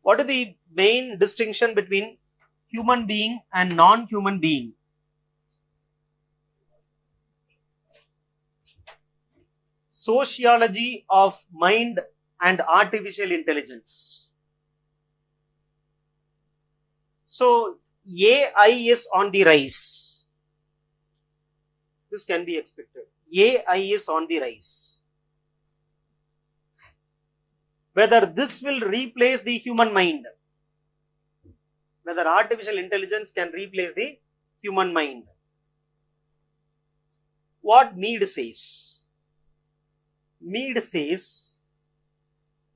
What is the main distinction between human being and non-human being? Sociology of mind and artificial intelligence. So AI is on the rise. This can be expected. AI is on the rise. Whether this will replace the human mind, whether artificial intelligence can replace the human mind. What Mead says? Mead says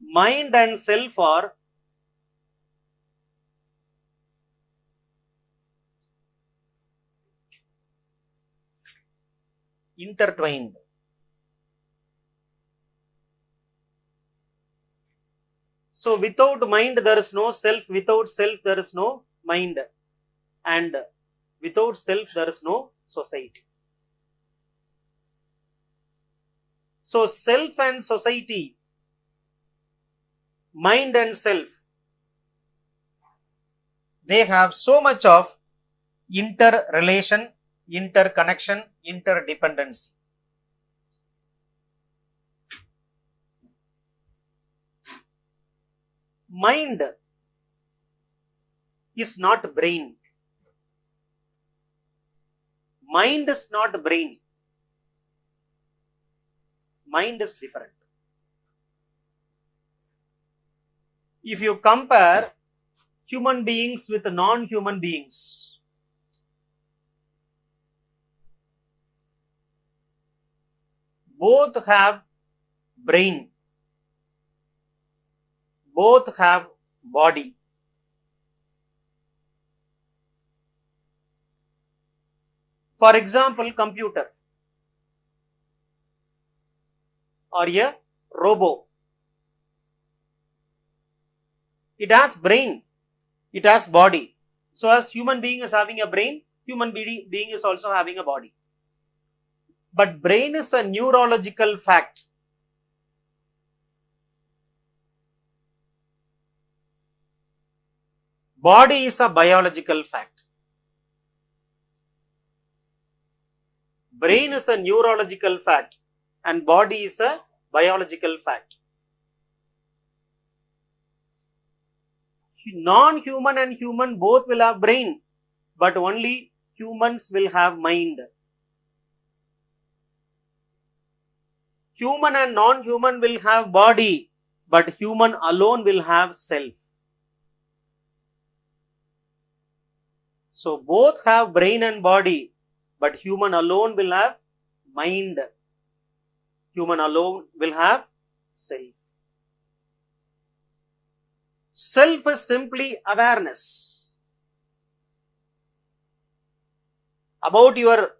mind and self are intertwined. So without mind there is no self, without self there is no mind, and without self there is no society. So self and society, mind and self, they have so much of interrelation, interconnection, interdependency. Mind is not brain. Mind is not brain. Mind is different. If you compare human beings with non-human beings, both have brain, both have body. For example, computer or a robot. It has brain, it has body. So as human being is having a brain, human being is also having a body. But brain is a neurological fact. Body is a biological fact. Brain is a neurological fact and body is a biological fact. Non-human and human both will have brain, but only humans will have mind. Human and non-human will have body, but human alone will have self. So both have brain and body, but human alone will have mind. Human alone will have self. Self is simply awareness about your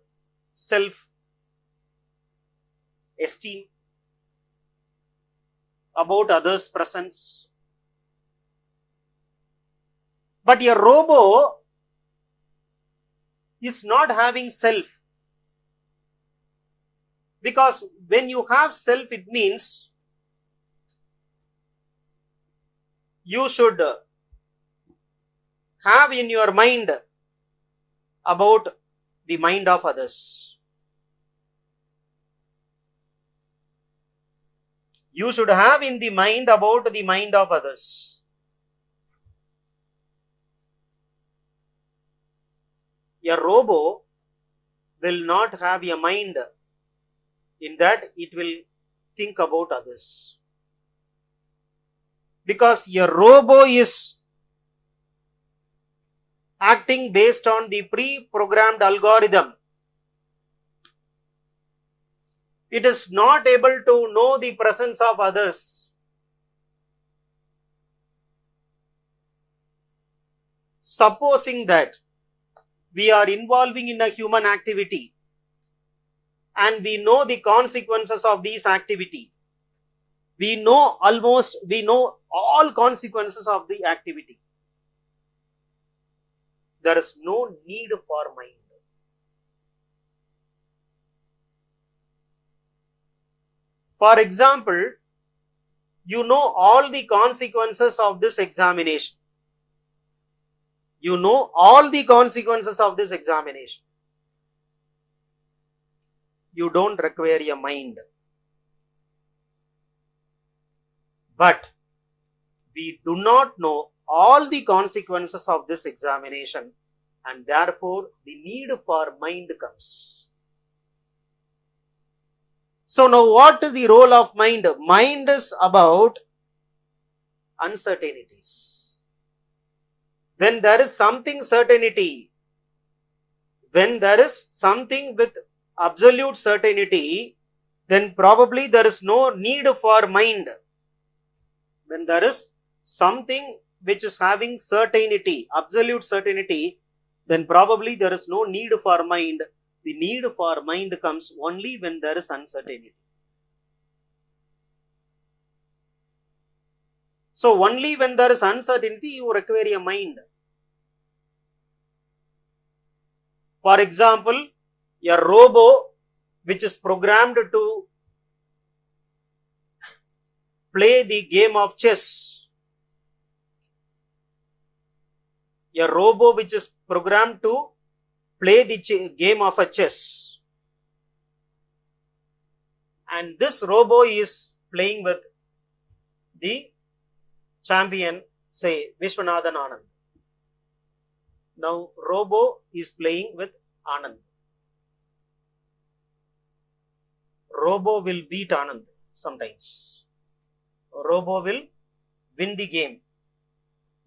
self-esteem, about others' presence. But a robot is not having self, because when you have self, it means you should have in your mind about the mind of others. You should have in the mind about the mind of others. A robot will not have a mind in that it will think about others. Because a robot is acting based on the pre-programmed algorithm. It is not able to know the presence of others. Supposing that we are involving in a human activity and we know the consequences of this activity. We know all consequences of the activity. There is no need for mind. For example, You know all the consequences of this examination. You know all the consequences of this examination. You don't require a mind. But we do not know all the consequences of this examination, and therefore the need for mind comes. So now what is the role of mind? Mind is about uncertainties. When there is something certainty, when there is something with absolute certainty, then probably there is no need for mind. When there is something which is having certainty, absolute certainty, then probably there is no need for mind. The need for mind comes only when there is uncertainty. So only when there is uncertainty you require a mind. For example, a robo which is programmed to play the game of chess. A robo which is programmed to play the game of a chess. And this robo is playing with the champion, say Vishwanathan Anand. Now robo is playing with Anand. Robo will beat Anand sometimes. Robo will win the game.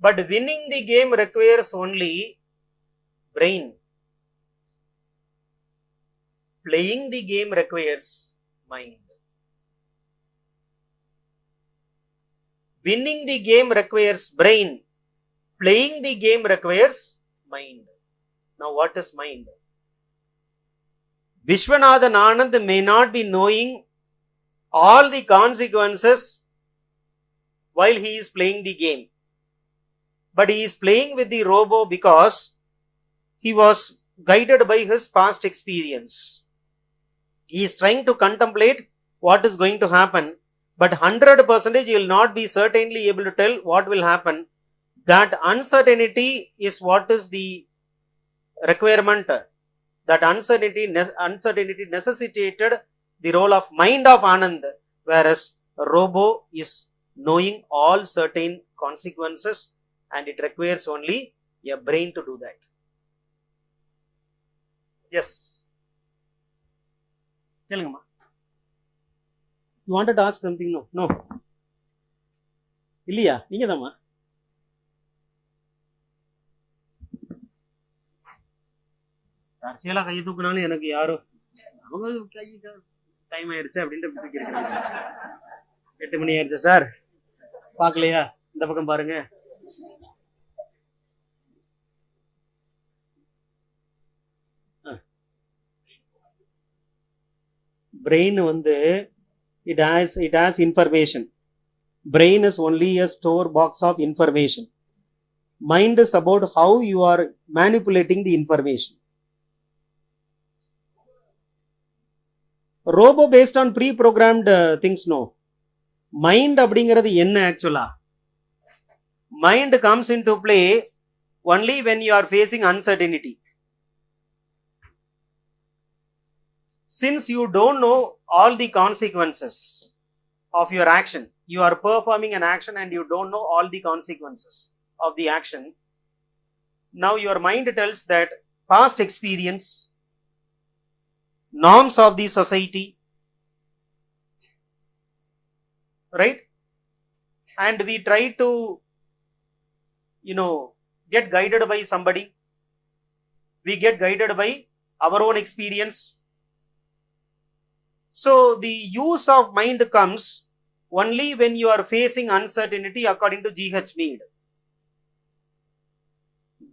But winning the game requires only brain. Playing the game requires mind. Winning the game requires brain. Playing the game requires mind. Now what is mind? Vishwanathan Anand may not be knowing all the consequences while he is playing the game. But he is playing with the robo because he was guided by his past experience. He is trying to contemplate what is going to happen, but 100% he will not be certainly able to tell what will happen. That uncertainty is what is the requirement. That uncertainty necessitated the role of mind of Anand, whereas robo is knowing all certain consequences and it requires only a brain to do that. Yes. You wanted to ask something? No. No. Illiya, ninga dhamma. தற்செயலா கையை தூக்குனாலும் எனக்கு யாரும் அவங்க கை time ஆயிடுச்சு அப்படின்ட்டு தூக்கிருக்காங்க. 8 மணி ஆயிடுச்சு sir, பார்க்கலையா? இந்த பக்கம் பாருங்க. Brain வந்து it has information. Brain is only a store box of information. Mind is about how you are manipulating the information. Robo based on pre-programmed things, no. Mind அப்படிங்கிறது என்ன ஆக்சுவலா? Mind comes into play only when you are facing uncertainty. Since you don't know all the consequences of your action, you are performing an action and you don't know all the consequences of the action. Now your mind tells that past experience, norms of the society, right? And we try to, get guided by somebody. We get guided by our own experience. So the use of mind comes only when you are facing uncertainty according to G.H. Mead.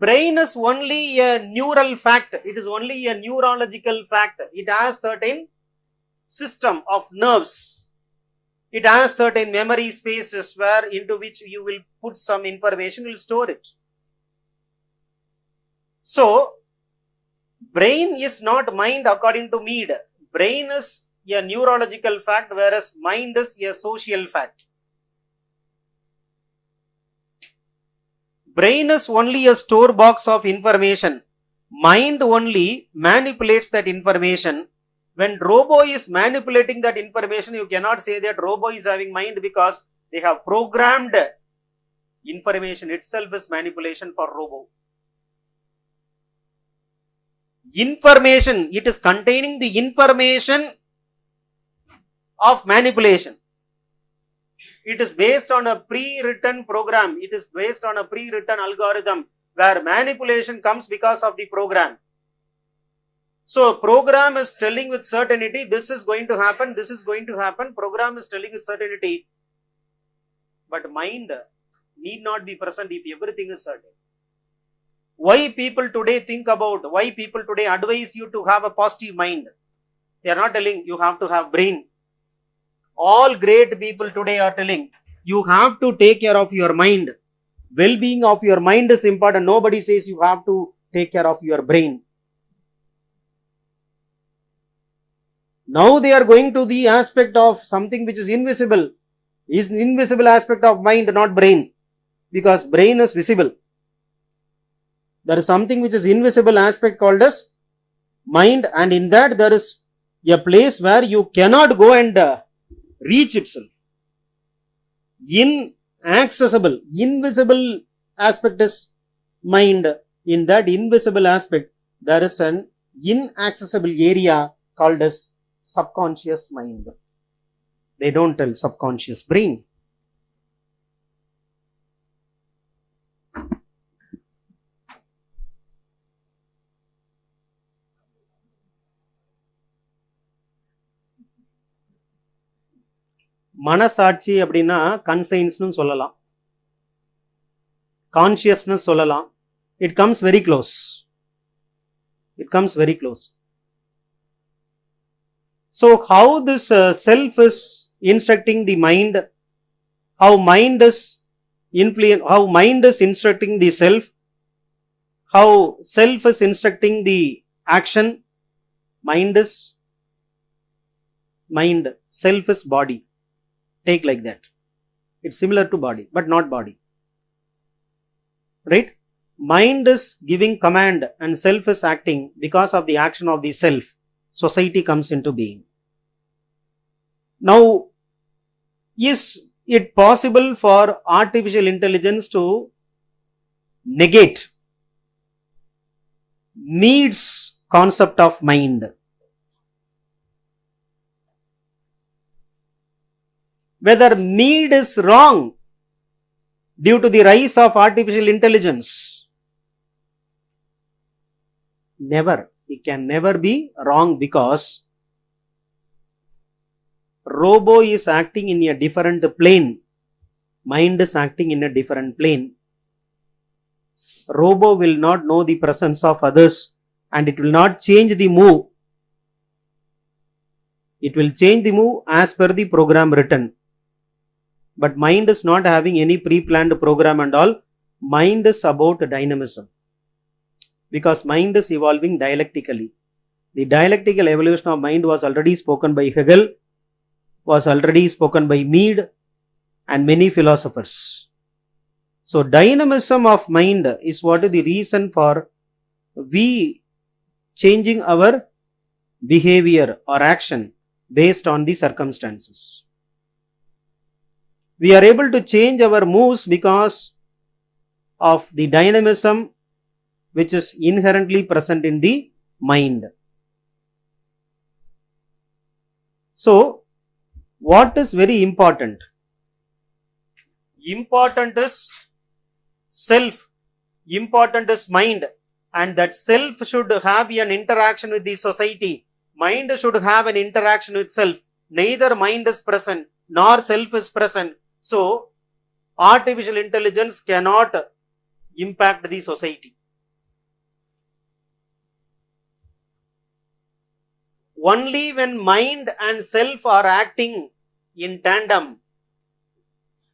Brain is only a neural fact. It is only a neurological fact. It has certain system of nerves. It has certain memory spaces where into which you will put some information, you will store it. So brain is not mind according to Mead. Brain is a neurological fact, whereas mind is a social fact. Brain is only a store box of information. Mind only manipulates that information. When robo is manipulating that information, you cannot say that robo is having mind, because they have programmed information itself is manipulation for robo. Information, it is containing the information of manipulation. It is based on a pre-written program. It is based on a pre-written algorithm where manipulation comes because of the program. So program is telling with certainty this is going to happen, this is going to happen. Program is telling with certainty. But mind need not be present if everything is certain. Why people today why people today advise you to have a positive mind? They are not telling you have to have brain. All great people today are telling you have to take care of your mind. Well-being of your mind is important. Nobody says you have to take care of your brain. Now they are going to the aspect of something which is invisible. Is invisible aspect of mind, not brain. Because brain is visible. There is something which is invisible aspect called as mind, and in that there is a place where you cannot go and reach itself. Inaccessible, invisible aspect is mind. In that invisible aspect, there is an inaccessible area called as subconscious mind. They don't tell subconscious brain. மனசாட்சி அப்படின்னா கன்சைன்ஸ்னு சொல்லலாம், consciousness சொல்லலாம். It comes very close. It comes very close. So how this self is instructing the mind, how mind is instructing the self, how self is instructing the action. Mind, self is body. Take like that. It's similar to body, but not body. Right? Mind is giving command and self is acting. Because of the action of the self, society comes into being. Now, is it possible for artificial intelligence to negate needs concept of mind? Whether need is wrong due to the rise of artificial intelligence? Never. It can never be wrong, because robo is acting in a different plane. Mind is acting in a different plane. Robo will not know the presence of others, and it will not change the move. It will change the move as per the program written. But mind is not having any pre-planned program and all. Mind is about dynamism. Because mind is evolving dialectically. The dialectical evolution of mind was already spoken by Hegel, was already spoken by Mead and many philosophers. So dynamism of mind is what is the reason for we changing our behavior or action based on the circumstances. We are able to change our moves because of the dynamism which is inherently present in the mind. So, what is very important? Important is self, important is mind, and that self should have an interaction with the society. Mind should have an interaction with self. Neither mind is present nor self is present. So, artificial intelligence cannot impact the society. Only when mind and self are acting in tandem,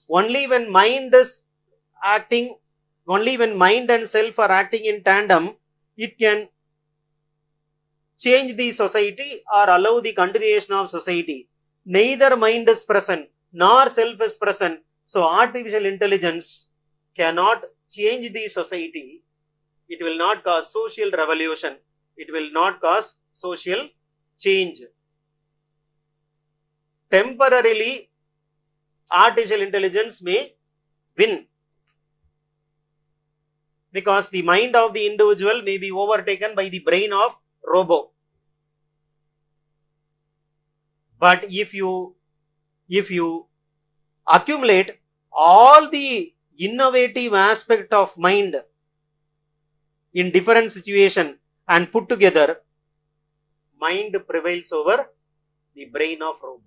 only when mind and self are acting in tandem, it can change the society or allow the continuation of society. Neither mind is present nor self is present. So artificial intelligence cannot change the society, it will not cause social revolution, it will not cause social change. Temporarily, artificial intelligence may win because the mind of the individual may be overtaken by the brain of robo. But if you accumulate all the innovative aspect of mind in different situation and put together, mind prevails over the brain of robo.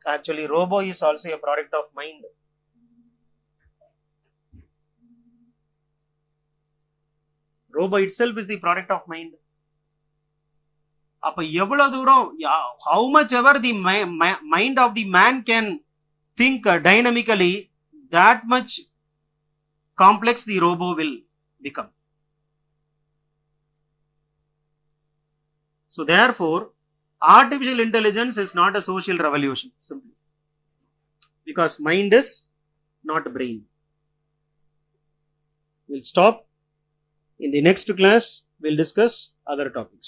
Actually, robo is also a product of mind. Robo itself is the product of mind. அப்ப எவ்வளவு தூரம், how much ever the mind of the man can think dynamically, that much complex the robo will become. So therefore, artificial intelligence is not a social revolution, simply because mind is not brain. We'll stop. In the next class, we'll discuss other topics.